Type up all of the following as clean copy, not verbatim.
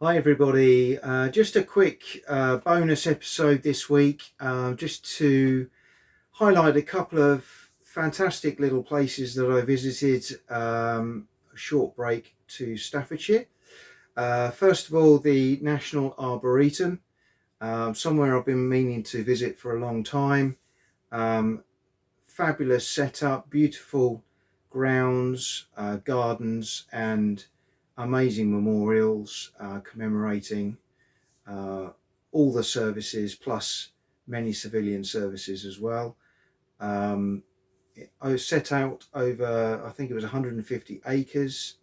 Hi everybody, just a quick bonus episode this week, just to highlight a couple of fantastic little places that I visited, a short break to Staffordshire. First of all, the National Arboretum, somewhere I've been meaning to visit for a long time. Fabulous setup, beautiful grounds, gardens and amazing memorials commemorating all the services, plus many civilian services as well. I was set out over, I think it was 150 acres,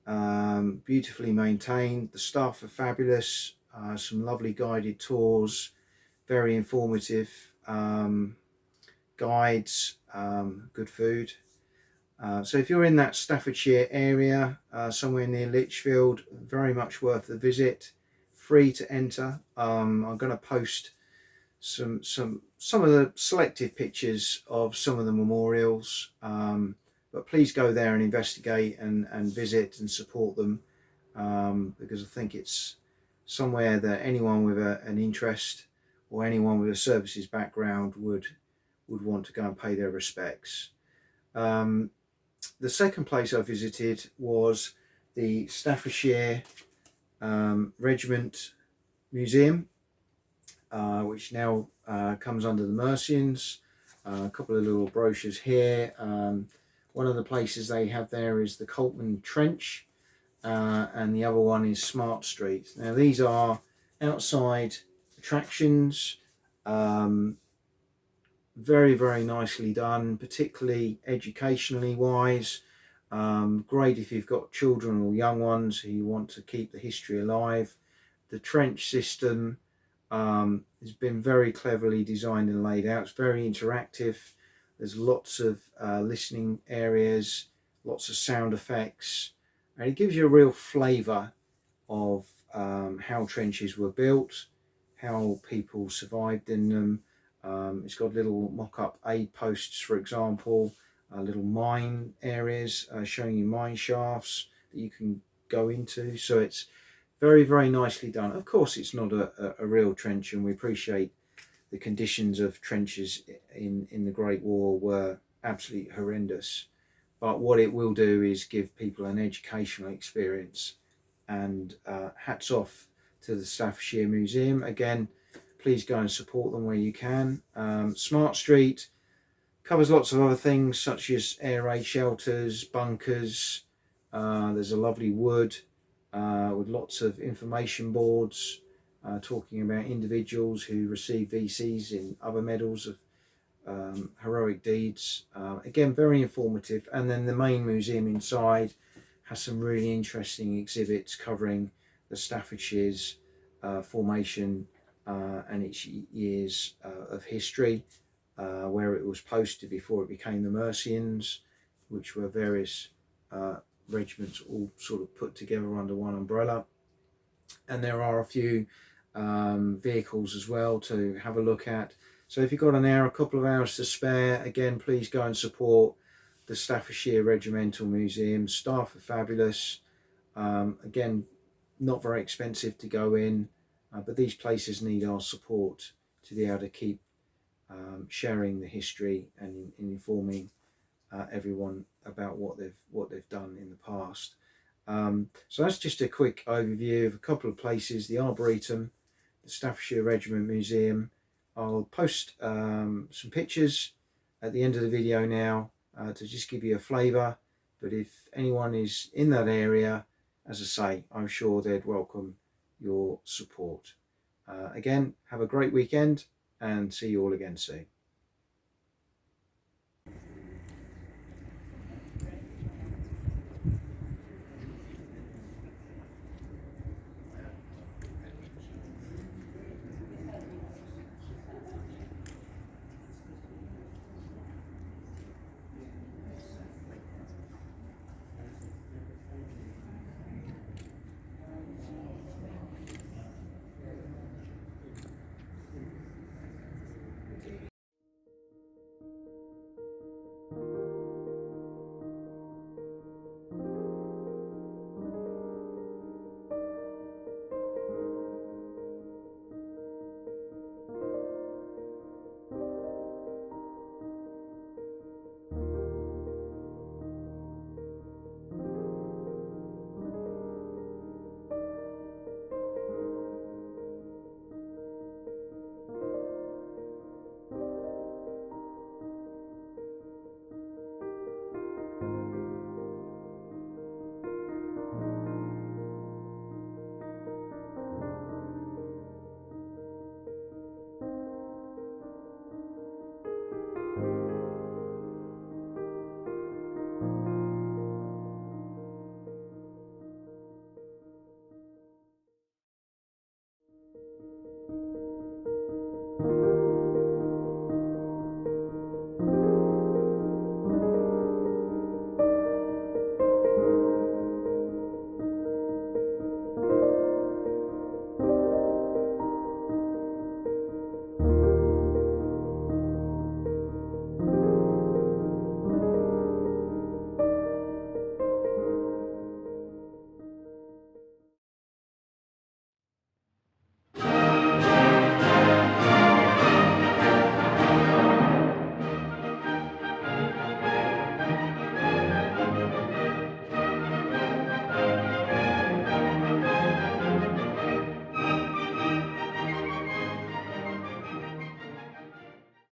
beautifully maintained. The staff are fabulous, some lovely guided tours, very informative guides, good food. So if you're in that Staffordshire area, somewhere near Lichfield, very much worth the visit. Free to enter. I'm going to post some of the selected pictures of some of the memorials, but please go there and investigate and visit and support them, because I think it's somewhere that anyone with an interest or anyone with a services background would want to go and pay their respects. The second place I visited was the Staffordshire Regiment Museum, which now comes under the Mercians. A couple of little brochures here. One of the places they have there is the Coltman Trench, and the other one is Smart Street. Now these are outside attractions, very nicely done, particularly educationally wise. Great if you've got children or young ones who you want to keep the history alive. The trench system has been very cleverly designed and laid out. It's very interactive. There's lots of listening areas, lots of sound effects, and it gives you a real flavour of how trenches were built, how people survived in them. It's got little mock-up aid posts, for example, little mine areas showing you mine shafts that you can go into. So it's very nicely done. Of course, it's not a real trench, and we appreciate the conditions of trenches in the Great War were absolutely horrendous. But what it will do is give people an educational experience. And hats off to the Staffordshire Museum. Again, please go and support them where you can. Smart Street covers lots of other things such as air raid shelters, bunkers. There's a lovely wood with lots of information boards talking about individuals who receive VCs in other medals of heroic deeds. Again, very informative. And then the main museum inside has some really interesting exhibits covering the Staffordshire's formation and its years of history, where it was posted before it became the Mercians, which were various regiments all sort of put together under one umbrella. And there are a few vehicles as well to have a look at. So if you've got an hour, a couple of hours to spare, again, please go and support the Staffordshire Regimental Museum. Staff are fabulous. Again, not very expensive to go in, but these places need our support to be able to keep sharing the history and informing everyone about what they've done in the past. So that's just a quick overview of a couple of places: the Arboretum, the Staffordshire Regiment Museum. I'll post some pictures at the end of the video now to just give you a flavour. But if anyone is in that area, as I say, I'm sure they'd welcome your support. Again, have a great weekend and see you all again soon. you.